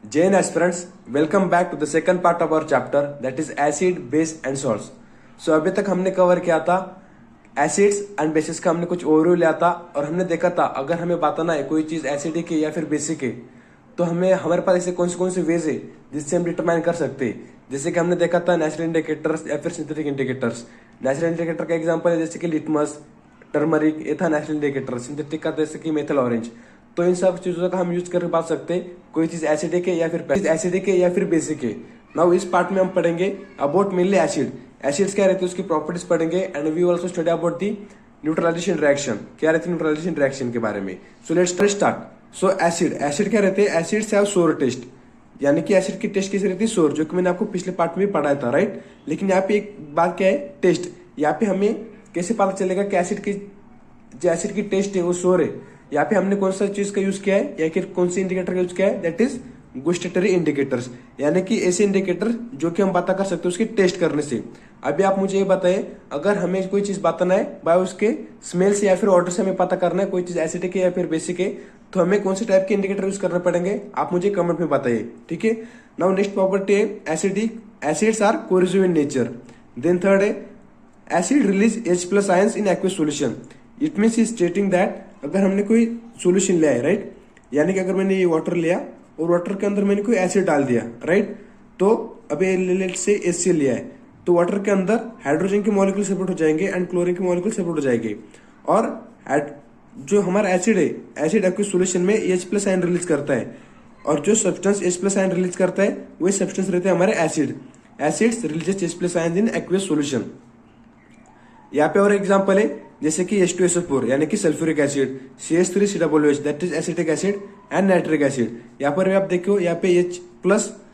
Jain aspirants, welcome back to the second part of our chapter, that is acid, base and salts. So अभी तक हमने cover किया था acids and bases का, हमने कुछ ओवरव्यू लिया था और हमने देखा था अगर हमें बताना है कोई चीज एसिडिक है या फिर बेसिक है तो हमें हमारे पास ऐसे कौन से वेज है जिससे हम डिटरमाइन कर सकते हैं। जैसे कि हमने देखा था नेचुरल इंडिकेटर्स या फिर सिंथेटिक इंडिकेटर्स। नेचुरल इंडिकेटर का एग्जांपल है जैसे कि लिटमस, टर्मरिक, ये था नेचुरल इंडिकेटर। सिंथेटिक का जैसे कि मेथल ऑरेंज। तो इन सब चीजों का हम यूज करके बात सकते हैं कोई चीज एसिडिक है या फिर बेसिक है। नाउ इस पार्ट में हम पढ़ेंगे अबाउट मेनली एसिड। एसिड्स क्या रहते हैं उसकी प्रॉपर्टीज पढ़ेंगे and we also study about the neutralization reaction. क्या रहती है न्यूट्रलाइजेशन रिएक्शन के बारे में। So let's start. So acid क्या रहते हैं। एसिड्स हैव सोर टेस्ट, यानी कि एसिड की टेस्ट कैसी रहती है, सोर, जो कि मैंने आपको पिछले पार्ट में पढ़ाया था, राइट। लेकिन यहाँ पे एक बात क्या है, टेस्ट। यहाँ पे हमें कैसे पता चलेगा कि एसिड की टेस्ट है वो सोर है। यहाँ पे हमने कौन सा चीज का यूज किया है या फिर कौन सी इंडिकेटर का यूज किया है, दैट इज गुस्टेटरी इंडिकेटर्स, यानी कि ऐसे इंडिकेटर जो कि हम पता कर सकते हैं उसकी टेस्ट करने से। अभी आप मुझे ये बताइए, अगर हमें कोई चीज बताना है बाय उसके स्मेल से या फिर ऑर्डर से हमें पता करना है कोई चीज एसिडिक है या फिर बेसिक है, तो हमें कौन से टाइप के इंडिकेटर यूज करने पड़ेंगे, आप मुझे कमेंट में बताइए, ठीक है। नाउ नेक्स्ट प्रॉपर्टी है acidic. Acids are corrosive in nature. Then third है acid release H+ ions in aqueous solution. It means is stating that अगर हमने कोई सॉल्यूशन लिया है, राइट, यानी कि अगर मैंने ये वाटर लिया और वाटर के अंदर मैंने कोई एसिड डाल दिया, राइट, तो अभी लेट से HCl लिया है, तो वाटर के अंदर हाइड्रोजन के मॉलिक्यूल सेपरेट हो जाएंगे एंड क्लोरीन के मॉलिक्यूल सेपरेट हो जाएंगे। और जो हमारा एसिड है, एसिड एक्वस सॉल्यूशन में H+ आयन रिलीज करता है और जो सब्सटेंस H+ आयन रिलीज करता है वही सब्सटेंस रहते हैं हमारे acid. Acids releases H+ ion इन एक्वस सॉल्यूशन। यहाँ पे और एग्जांपल है जैसे कि H2SO4 यानी कि sulphuric acid, CH3COOH that is acetic acid and nitric acid. यहाँ पर भी आप देखो यहाँ पे H+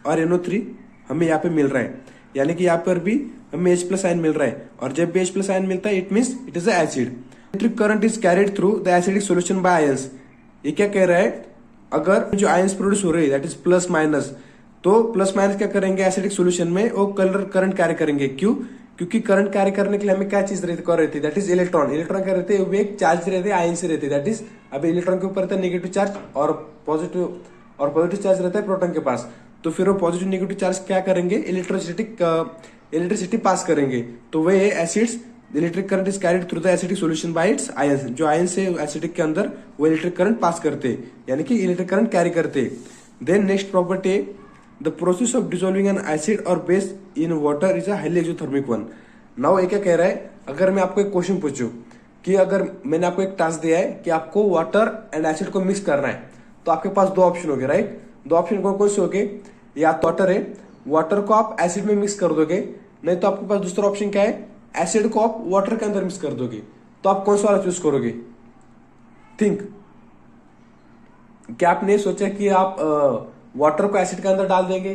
और NO3 हमें यहाँ पे मिल रहा है, यानी कि यहाँ पर भी हमें H+ आयन मिल रहा है। और जब भी H+ आयन मिलता है it means it is a acid. Electric current is carried through the acidic solution bye ions. ये क्या कह रहा है, अगर जो आयंस प्रोड्यूस हो रहे हैं दैट इज प्लस माइनस, तो प्लस माइनस क्या करेंगे एसिडिक सॉल्यूशन में, वो करंट कैरी करेंगे। क्यों? क्योंकि करंट कैरी करने के लिए हमें क्या चीज रहती है, दैट इज इलेक्ट्रॉन। इलेक्ट्रॉन क्या रहते हैं, वो एक चार्ज रहते हैं, आयन से रहते हैं, दैट इज अब इलेक्ट्रॉन के ऊपर रहता है नेगेटिव चार्ज और पॉजिटिव चार्ज रहता है प्रोटॉन के पास। तो फिर वो पॉजिटिव नेगेटिव चार्ज क्या करेंगे, इलेक्ट्रिसिटी पास करेंगे। तो वे acids electric current is carried through the acidic solution by its ions. जो आयंस है एसिडिक के अंदर वो इलेक्ट्रिक करंट पास करते हैं, यानी कि इलेक्ट्रिक करंट कैरी करते हैं। Then next property, the process of dissolving an acid और base in water is a highly exothermic one. Now ये क्या कह रहा है, अगर मैं आपको एक क्वेश्चन पूछूं कि अगर मैंने आपको एक टास्क दिया है कि आपको वाटर एंड एसिड को मिक्स करना है, तो आपके पास दो ऑप्शन हो गए, राइट। दो ऑप्शन कौन कौन से हो गए, या तो वाटर है, वाटर को आप एसिड में मिक्स कर दोगे, नहीं तो आपके पास दूसरा ऑप्शन क्या है, एसिड को आप वाटर के अंदर मिक्स कर दोगे। तो आप कौन सा वाला चूज करोगे, थिंक। क्या आपने सोचा कि आप वाटर को एसिड के अंदर डाल देंगे,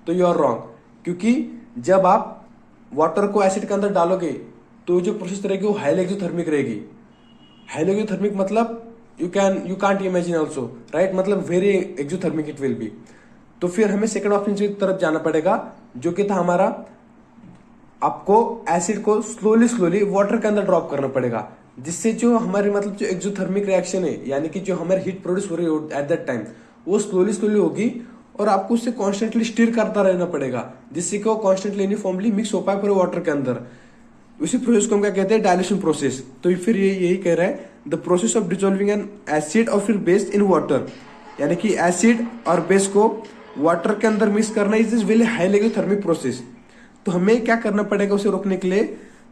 तो यू आर रॉन्ग। क्योंकि जब आप वाटर को एसिड के अंदर डालोगे तो जो प्रोसेस रहेगी वो हाईली एक्सोथर्मिक रहेगी। हाईली एक्सोथर्मिक मतलब you can't imagine also, right, मतलब very exothermic it will be. तो फिर हमें सेकंड ऑप्शन की तरफ जाना पड़ेगा, जो कि था हमारा, आपको एसिड को स्लोली वाटर के अंदर ड्रॉप करना पड़ेगा, जिससे जो हमारी मतलब जो एक्सोथर्मिक रिएक्शन है, यानी कि जो हमारी हीट प्रोड्यूस हो रही है एट दैट टाइम, वो स्लोली होगी और आपको उससे कॉन्स्टेंटली स्टीर करता रहना पड़ेगा, जिससे कि वो कॉन्स्टेंटली यूनिफॉर्मली मिक्स हो पाए पूरे वाटर के अंदर। उसी प्रोसेस को हम क्या कहते हैं, डायल्यूशन प्रोसेस। तो फिर यही कह रहा है, the process of dissolving an acid और फिर बेस इन वाटर, यानी कि एसिड और बेस को वाटर के अंदर मिक्स करना is very highly exothermic process. तो हमें क्या करना पड़ेगा उसे रोकने के लिए,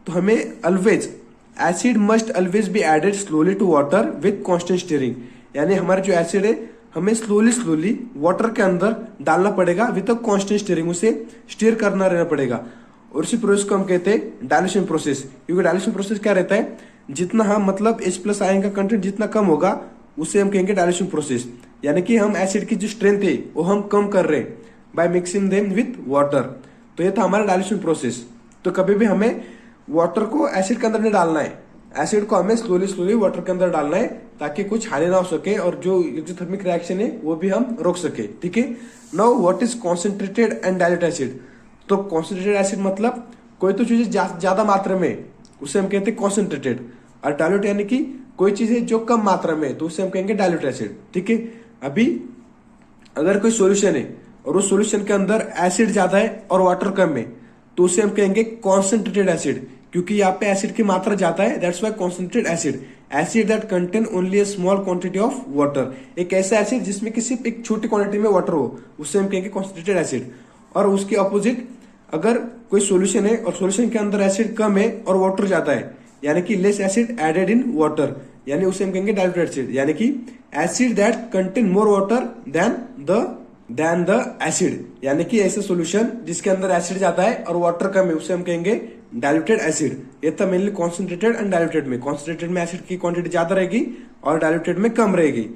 तो हमें always acid must always be added slowly to water with constant stirring, यानी हमारा जो एसिड है हमें स्लोली वाटर के अंदर डालना पड़ेगा विथ अ कांस्टेंट स्टीयरिंग, उसे स्टीयर करना रहना पड़ेगा। और इसी प्रोसेस को हम कहते हैं डायल्यूशन प्रोसेस। क्योंकि डायल्यूशन प्रोसेस क्या रहता है, जितना हम मतलब H+ आयन का कंटेंट जितना कम होगा उसे हम कहेंगे डायल्यूशन प्रोसेस, यानी कि हम एसिड की जो स्ट्रेंथ है वो हम कम कर रहे हैं by mixing them with water. तो ये था हमारा डायल्यूशन प्रोसेस। तो कभी भी हमें वाटर को एसिड के अंदर नहीं डालना है, एसिड को हमें स्लोली वाटर के अंदर डालना है, ताकि कुछ हानि ना हो सके और जो एक्सोथर्मिक रिएक्शन है वो भी हम रोक सके, ठीक है। Now what is concentrated and dilute acid. तो कॉन्सेंट्रेटेड एसिड मतलब कोई तो चीज ज्यादा मात्रा में, उसे हम कहते हैं कॉन्सेंट्रेटेड। और डाइल्यूट यानी कि कोई चीज है जो कम मात्रा में, तो उसे हम कहेंगे डाइल्यूट एसिड, ठीक है। अभी अगर कोई सॉल्यूशन है और उस सॉल्यूशन के अंदर एसिड ज्यादा है और वाटर कम है, तो उसे हम कहेंगे कॉन्सेंट्रेटेड एसिड, क्योंकि यहाँ पे एसिड की मात्रा ज्यादा है, that's why concentrated acid. Acid that contain only a small quantity of water, एक ऐसा एसिड जिसमें कि सिर्फ एक छोटी क्वांटिटी में वाटर हो, उससे हम कहेंगे कॉन्सेंट्रेटेड एसिड। और उसके अपोजिट अगर कोई सॉल्यूशन है और सॉल्यूशन के अंदर एसिड कम है और वाटर ज्यादा है, यानी कि less acid added in water, यानी उसे हम कहेंगे डाइल्यूटेड एसिड, यानी कि acid that contain more water than the acid, यानी कि ऐसा सॉल्यूशन जिसके अंदर एसिड ज्यादा है और वाटर कम है, उसे हम कहेंगे डाइल्यूटेड एसिड। ये था मेनली कॉन्सेंट्रेटेड एंड डाइल्यूटेड में। कॉन्सेंट्रेटेड में एसिड की क्वांटिटी ज्यादा रहेगी और डाइल्यूटेड में कम रहेगी।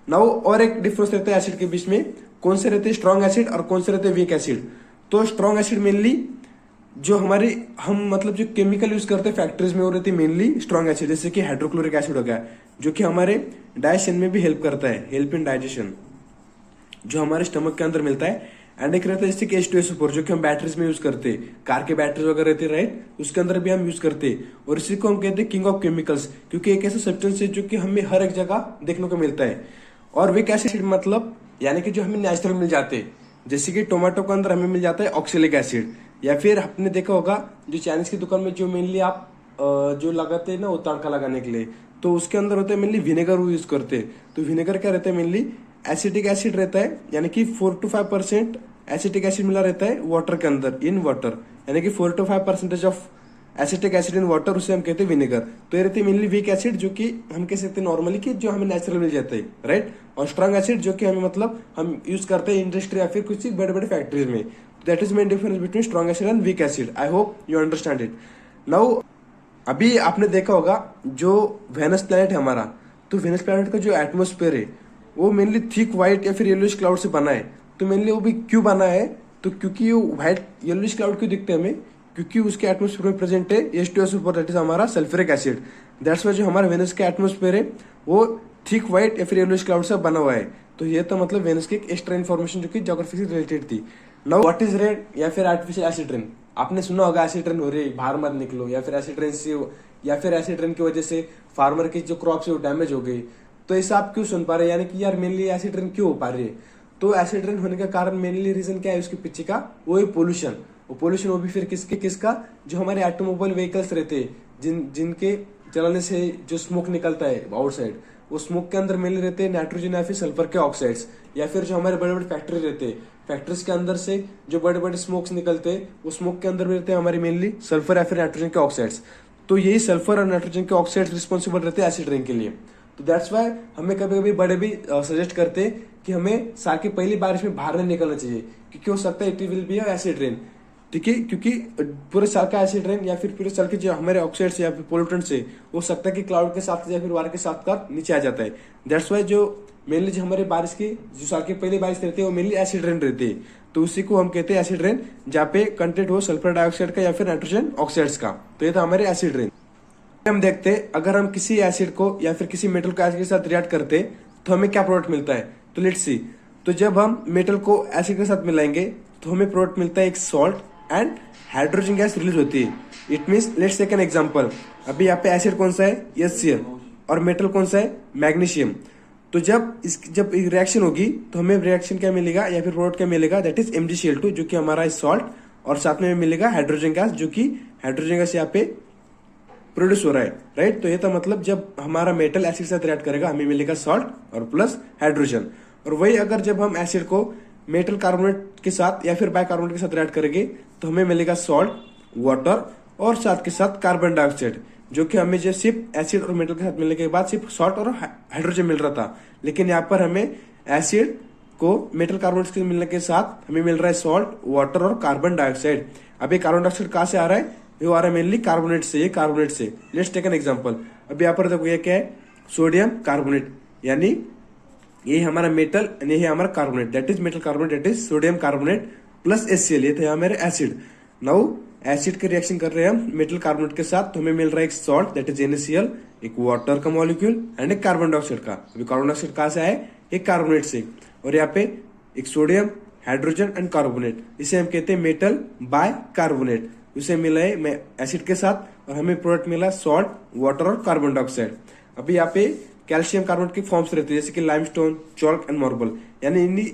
नाउ और एक डिफरेंस रहता है एसिड के बीच में, कौन से रहते हैं स्ट्रॉन्ग एसिड और कौन से रहते हैं वीक एसिड। तो स्ट्रॉन्ग एसिड मेनली जो हमारी हम मतलब जो केमिकल यूज करते हैं फैक्ट्रीज में, वो रहती है मेनली स्ट्रॉन्ग एसिड, जैसे कि हाइड्रोक्लोरिक एसिड हो गया, जो कि हमारे डाइजेशन में भी हेल्प करता है, हेल्प इन डाइजेशन, जो हमारे स्टमक के अंदर मिलता है। एंड एक रहता है जैसे कि H2SO4, जो कि हम बैटरीज में यूज करते हैं, कार के बैटरीज वगैरह रहते हैं राइट, उसके अंदर भी हम यूज करते हैं। और इसी को हम कहते हैं किंग ऑफ केमिकल्स, क्योंकि एक ऐसा सब्सटेंस है जो कि हमें हर एक जगह देखने को मिलता है। और वीक एसिड मतलब यानी कि जो हमें नेचुरल मिल जाते हैं, जैसे कि टोमेटो के अंदर हमें मिल जाता है ऑक्सैलिक एसिड, या फिर आपने देखा होगा जो चाइनीज की दुकान में जो मेनली आप जो लगाते हैं ना वो तड़का लगाने के लिए, तो उसके अंदर होता है मेनली विनेगर वो यूज करते हैं। तो विनेगर क्या रहता है, मेनली एसिटिक एसिड रहता है, यानी कि 4 to 5% एसिटिक एसिड मिला रहता है वाटर के अंदर, इन वाटर, यानी कि 4 to 5% of acetic acid in water, उसे हम कहते हैं विनेगर। तो ये रहती है मेनली वीक एसिड, जो कि हम कह सकते हैं नॉर्मली कि जो हमें नेचुरल मिल जाता है राइट। और स्ट्रॉन्ग एसिड जो कि हमें मतलब हम यूज करते हैं इंडस्ट्री या फिर कुछ बड़े बड़े फैक्ट्रीज में। That is main difference between strong acid and weak acid. I hope you understand it now. अभी आपने देखा होगा जो वेनस प्लैनेट है हमारा, तो वेनस प्लैनेट का जो एटमोस्फेयर है वो मेनली थिक व्हाइट या फिर येलोइश क्लाउड से बना है। तो मेनली वो भी क्यों बना है, तो क्योंकि वो व्हाइट येलोइश क्लाउड क्यों दिखते हैं हमें, क्योंकि उसके एटमोस्फेयर में प्रेजेंट है H2SO4, दैट इज हमारा सल्फ्यूरिक एसिड। दैट्स वाई जो हमारा वेनस का एटमोस्फेयर है वो थिक व्हाइट या फिर येलोइश क्लाउड से बना हुआ है। तो ये तो मतलब वेनस की एक एक्स्ट्रा इन्फॉर्मेशन जो कि ज्योग्राफी से रिलेटेड थी। नाउ व्हाट इज रेन या फिर आर्टिफिशियल एसिड रेन। आपने सुना होगा एसिड रेन हो रही है, बाहर मत निकलो, या फिर एसिड रेन से या फिर एसिड रेन की वजह से फार्मर की जो क्रॉप्स है वो डैमेज हो गई। तो ऐसा आप क्यों सुन पा रहे हैं, यानी कि यार मेनली एसिड रेन क्यों हो पा रही है। तो एसिड रेन होने का कारण मेनली रीजन क्या है उसके पीछे का, वो है पोल्यूशन। वो पोल्यूशन वो भी फिर किसका, जो हमारे ऑटोमोबाइल व्हीकल्स रहते हैं, जिनके चलाने से जो स्मोक निकलता है आउटसाइड, वो स्मोक के अंदर मेनली रहते हैं नाइट्रोजन या फिर सल्फर के ऑक्साइड्स। या फिर जो हमारे बड़े बड़े फैक्ट्री रहते हैं, फैक्ट्रीज के अंदर से जो बड़े बड़े स्मोक्स निकलते हैं, वो स्मोक के अंदर भी रहते हैं हमारे मेनली सल्फर या फिर नाइट्रोजन के ऑक्साइड्स। तो यही सल्फर और नाइट्रोजन के ऑक्साइड्स रिस्पॉन्सिबल रहते हैं एसिड रेन के लिए। तो दैट्स वाई हमें कभी कभी बड़े भी सजेस्ट करते हैं कि हमें साल की पहली बारिश में बाहर नहीं निकलना चाहिए, क्योंकि हो सकता है it will B acid rain. ठीक है, क्योंकि पूरे साल का एसिड रेन या फिर पूरे साल के जो हमारे ऑक्साइड्स या फिर पोल्यूटेंट्स है, हो सकता है कि क्लाउड के साथ या फिर वार के साथ का नीचे आ जाता है। दैट्स वाई जो मेनली जो हमारे बारिश की जो साल की पहली बारिश रहती है वो मेनली एसिड रेन रहती है। तो उसी को हम कहते हैं एसिड रेन, जहाँ पे कंटेंट हो सल्फर डाइऑक्साइड का या फिर नाइट्रोजन ऑक्साइड्स का। तो ये था हमारे एसिड रेन। हम देखते हैं अगर हम किसी एसिड को या फिर किसी मेटल को एसिड के साथ रिएक्ट करते तो हमें क्या प्रोडक्ट मिलता है। तो लेट्स सी, तो जब हम मेटल को एसिड के साथ मिलाएंगे तो हमें प्रोडक्ट मिलता है एक salt and hydrogen gas release होती है। It means let's take an example, अभी यहाँ पे एसिड कौन सा है HCl और मेटल कौन सा है मैग्नीशियम। तो जब रिएक्शन होगी तो हमें रिएक्शन क्या मिलेगा या फिर प्रोडक्ट क्या मिलेगा, दैट इज MgCl2, जो कि हमारा सॉल्ट, और साथ में मिलेगा हाइड्रोजन गैस, जो कि हाइड्रोजन गैस यहाँ पे प्रोड्यूस हो रहा है राइट। तो ये तो मतलब जब हमारा मेटल एसिड के साथ रिएक्ट करेगा हमें मिलेगा सॉल्ट और प्लस हाइड्रोजन। और वही अगर जब हम एसिड को मेटल कार्बोनेट के साथ या फिर बाइकार्बोनेट के साथ रिएक्ट करेंगे तो हमें मिलेगा सॉल्ट, वाटर और साथ के साथ कार्बन डाइऑक्साइड, जो कि हमें जो सिर्फ एसिड और मेटल के साथ मिलने के बाद सिर्फ सॉल्ट और हाइड्रोजन मिल रहा था, लेकिन यहाँ पर हमें एसिड को मेटल कार्बोनेट के मिलने के साथ हमें मिल रहा है सॉल्ट, वाटर और कार्बन डाइऑक्साइड। अभी कार्बन डाइऑक्साइड कहाँ से आ रहा है, वो आ रहा है मेनली कार्बोनेट से। ये कार्बोनेट से लेट्स टेक एन एग्जांपल, अभी यहाँ पर देखो ये क्या है, सोडियम कार्बोनेट, यानी ये हमारा मेटल यानी ये हमारा carbonate, that is metal carbonate, that is sodium carbonate plus HCl। ये थे हमारे एसिड। नाउ एसिड के रिएक्शन कर रहे हैं हम मेटल कार्बोनेट के साथ, तो हमें मिल रहा है एक सॉल्ट दैट इज NaCl, एक वाटर का मॉलिक्यूल एंड एक कार्बन डाइऑक्साइड का। अभी कार्बन डाइऑक्साइड कहाँ से आए, एक कार्बोनेट से, और यहाँ पे एक सोडियम, हाइड्रोजन एंड कार्बोनेट, इसे हम कहते हैं मेटल बाय कार्बोनेट। उसे मिला है एसिड के साथ और हमें प्रोडक्ट मिला सॉल्ट, वाटर और कार्बन डाइऑक्साइड। अभी यहाँ पे कैल्शियम कार्बोनेट के फॉर्म्स रहते हैं, जैसे कि लाइमस्टोन, चॉल्क एंड मार्बल, यानी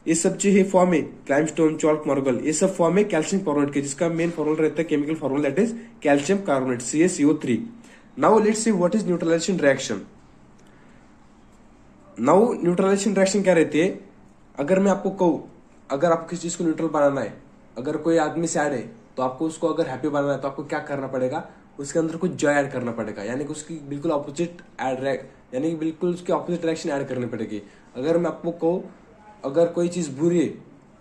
ये सब चीज फॉर्म है क्लाइमस्टोन, चॉल्क, मार्बल, ये सब फॉर्म है कैल्शियम कार्बोनेट के, जिसका मेन फॉर्मूला रहता है chemical formula that is calcium carbonate CaCO3। Now let's see what is neutralization reaction. Now neutralization reaction क्या रहती है, अगर मैं आपको कहूं अगर आपको किसी चीज को न्यूट्रल बनाना है, अगर कोई आदमी सैड है तो आपको उसको अगर हैप्पी बनाना है तो आपको क्या करना पड़ेगा, उसके अंदर कुछ जॉय ऐड करना पड़ेगा, यानी कि उसकी बिल्कुल ऑपोजिट यानी कि बिल्कुल उसकी ऑपोजिट रिएक्शन ऐड करनी पड़ेगी। अगर मैं आपको कहूँ अगर कोई चीज बुरी है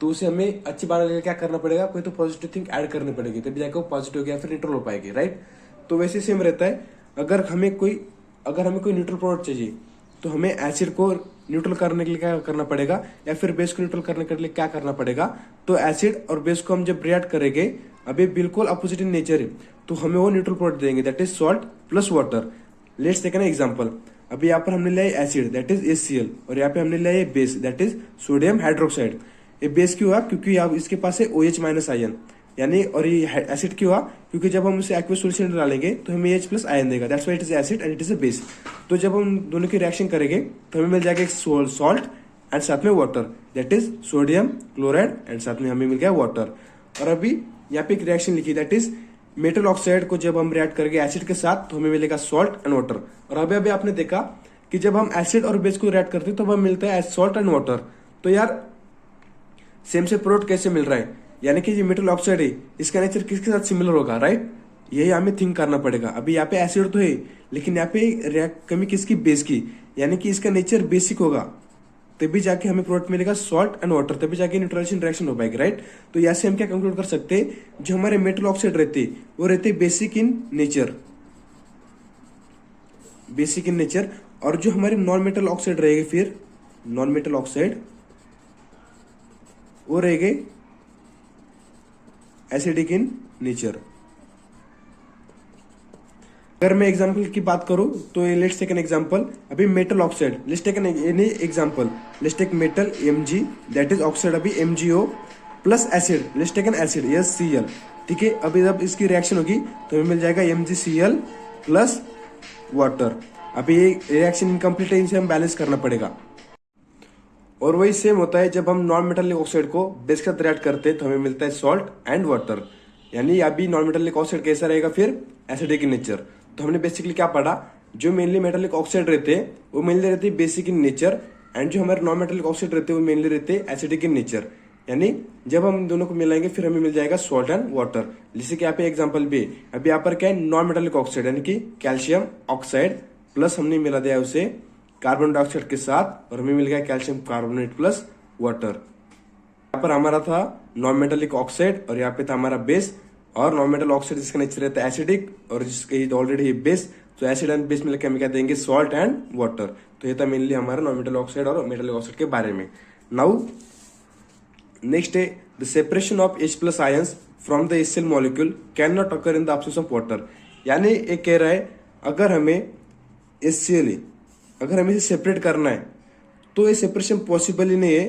तो उसे हमें अच्छी बनाने के लिए क्या करना पड़ेगा, कोई तो पॉजिटिव थिंग ऐड करनी पड़ेगी, तभी जाकर वो पॉजिटिव हो गया फिर न्यूट्रल हो पाएगी, राइट। तो वैसे सेम रहता है, अगर हमें कोई न्यूट्रल प्रोडक्ट चाहिए तो हमें एसिड को न्यूट्रल करने के लिए क्या करना पड़ेगा, या फिर बेस को न्यूट्रल करने के लिए क्या करना पड़ेगा। तो एसिड और बेस को हम जब रिएक्ट करेंगे, अभी बिल्कुल अपोजिट इन नेचर है, तो हमें वो न्यूट्रल प्रोडक्ट देंगे that is salt plus water. Let's take an example. अभी यहाँ पर हमने लिया एसिड दैट इज HCl, और यहाँ पे हमने लिया base that is sodium hydroxide. ये बेस क्यों हुआ, क्योंकि अब इसके पास है OH- आयन, यानी, और ये एसिड क्यों हुआ, क्योंकि जब हम उसे एक्वस सॉल्यूशन में डालेंगे तो हमें H+ आयन देगा, that's why it is acid and it is a base. तो जब हम दोनों की रिएक्शन करेंगे तो हमें मिल जाएगा एक सॉल्ट एंड साथ में water that is sodium chloride and साथ में हमें मिल गया वाटर। और अभी यहाँ पे एक रिएक्शन लिखी दैट इज मेटल ऑक्साइड को जब हम रिएक्ट करेंगे एसिड के साथ तो हमें मिलेगा सॉल्ट एंड वाटर। और अभी आपने देखा कि जब हम एसिड और बेस को रिएक्ट करते हैं तो हमें मिलता है सॉल्ट एंड वाटर। तो यार सेम से प्रोडक्ट कैसे मिल रहा है, यानी कि ये मेटल ऑक्साइड है, इसका नेचर किसके साथ सिमिलर होगा, राइट। यही हमें थिंक करना पड़ेगा। अभी यहाँ पे एसिड तो है लेकिन यहाँ पे कमी किसकी, बेस की, यानी कि इसका नेचर बेसिक होगा, तभी जाके हमें प्रोडक्ट मिलेगा सॉल्ट एंड वाटर, तभी जाके न्यूट्रलाइजेशन रिएक्शन हो पाएगी, राइट। तो यहाँ से हम क्या कंक्लूड कर सकते हैं, जो हमारे मेटल ऑक्साइड रहते वो रहते basic in nature, basic in nature. और जो हमारे नॉन मेटल ऑक्साइड रहेंगे, फिर नॉन मेटल ऑक्साइड वो रहेंगे एसिडिक इन नेचर। अगर मैं एग्जांपल की बात करूं तो लेट्स टेक एन एग्जांपल। अभी metal oxide, let's take an example, let's take metal Mg that is oxide अभी MgO plus acid, let's take an acid Cl, ठीक है। अभी जब इसकी रिएक्शन होगी तो हमें मिल जाएगा MgCl प्लस वाटर। अभी ये रिएक्शन इनकम्प्लीट है, इसे हम बैलेंस करना पड़ेगा। और वही सेम होता है जब हम नॉन मेटालिक ऑक्साइड को बेस के साथ रिएक्ट करते हैं तो हमें मिलता है सॉल्ट एंड वाटर। यानी अभी नॉन मेटालिक ऑक्साइड कैसा रहेगा, फिर एसिडिक इन नेचर। तो हमने बेसिकली क्या पढ़ा, जो मेनली मेटालिक ऑक्साइड रहते हैं वो मेनली रहते हैं बेसिक इन नेचर, एंड जो हमारे नॉन मेटालिक ऑक्साइड रहते हैं वो मेनली रहते हैं एसिडिक इन नेचर। यानी जब हम दोनों को मिलाएंगे फिर हमें मिल जाएगा सॉल्ट एंड वाटर। जैसे कि यहाँ पे एग्जाम्पल भी, अभी यहाँ पर क्या है, नॉन मेटालिक ऑक्साइड यानी कि कैल्शियम ऑक्साइड प्लस हमने मिला दिया उसे कार्बन डाइऑक्साइड के साथ, और हमें मिल गया कैल्शियम कार्बोनेट प्लस वाटर। यहाँ पर हमारा था नॉन मेटालिक ऑक्साइड और यहाँ पे था हमारा बेस, और नॉन मेटल ऑक्साइड जिसका नेचर रहता है एसिडिक और जिसके ऑलरेडी बेस, तो एसिड एंड बेस मिलकर हमें क्या देंगे, सॉल्ट एंड वाटर। तो ये था मेनली हमारा नॉन मेटल ऑक्साइड और मेटालिक ऑक्साइड के बारे में। नाउ नेक्स्ट है the separation of H+ ions from the HCl molecule can not occur in the absence of water. यानी एक कह रहा है अगर हमें HCl अगर हमें इसे सेपरेट करना है तो ये सेपरेशन पॉसिबल ही नहीं है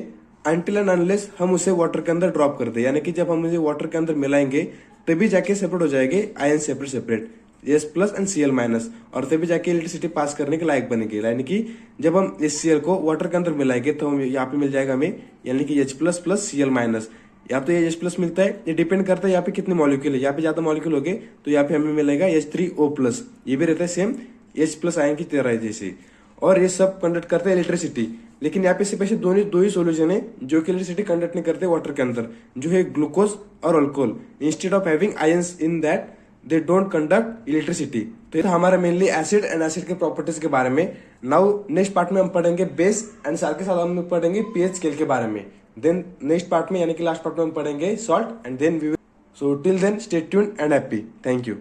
अनटिल एंड अनलेस हम उसे वाटर के अंदर ड्रॉप कर दे। यानी कि जब हम इसे वाटर के अंदर मिलाएंगे तभी जाके सेपरेट हो जाएंगे ion separate H+ and Cl-, और तभी जाके इलेक्ट्रिसिटी पास करने के लायक बनेगी। यानी कि जब हम HCl को वाटर के अंदर मिलाएंगे तो हम यहाँ पे मिल जाएगा हमें, यानी कि H+ प्लस Cl-। या तो ये H+ मिलता है, ये डिपेंड करता है यहाँ पे कितने मॉलिक्यूल है। यहाँ पे ज्यादा मॉलिक्यूल हो गए तो यहाँ पे हमें मिलेगा H3O+, ये भी रहता है सेम H+ आयन की तरह जैसे। और ये सब कंडक्ट करते हैं इलेक्ट्रिसिटी, लेकिन यहाँ पे सिर्फ ऐसे दो ही सोल्यूशन है जो कि इलेक्ट्रिसिटी कंडक्ट नहीं करते वाटर के अंदर, जो है ग्लूकोज और alcohol. Instead of having ions in that they don't conduct electricity. तो ये था हमारा मेनली एसिड एंड एसिड के प्रॉपर्टीज के बारे में। नाउ नेक्स्ट पार्ट में हम पढ़ेंगे बेस एंड साथ के साथ हम पढ़ेंगे pH स्केल के बारे में। देन नेक्स्ट पार्ट में यानी कि लास्ट पार्ट में हम पढ़ेंगे salt and then we will, so till then stay tuned and happy. Thank you.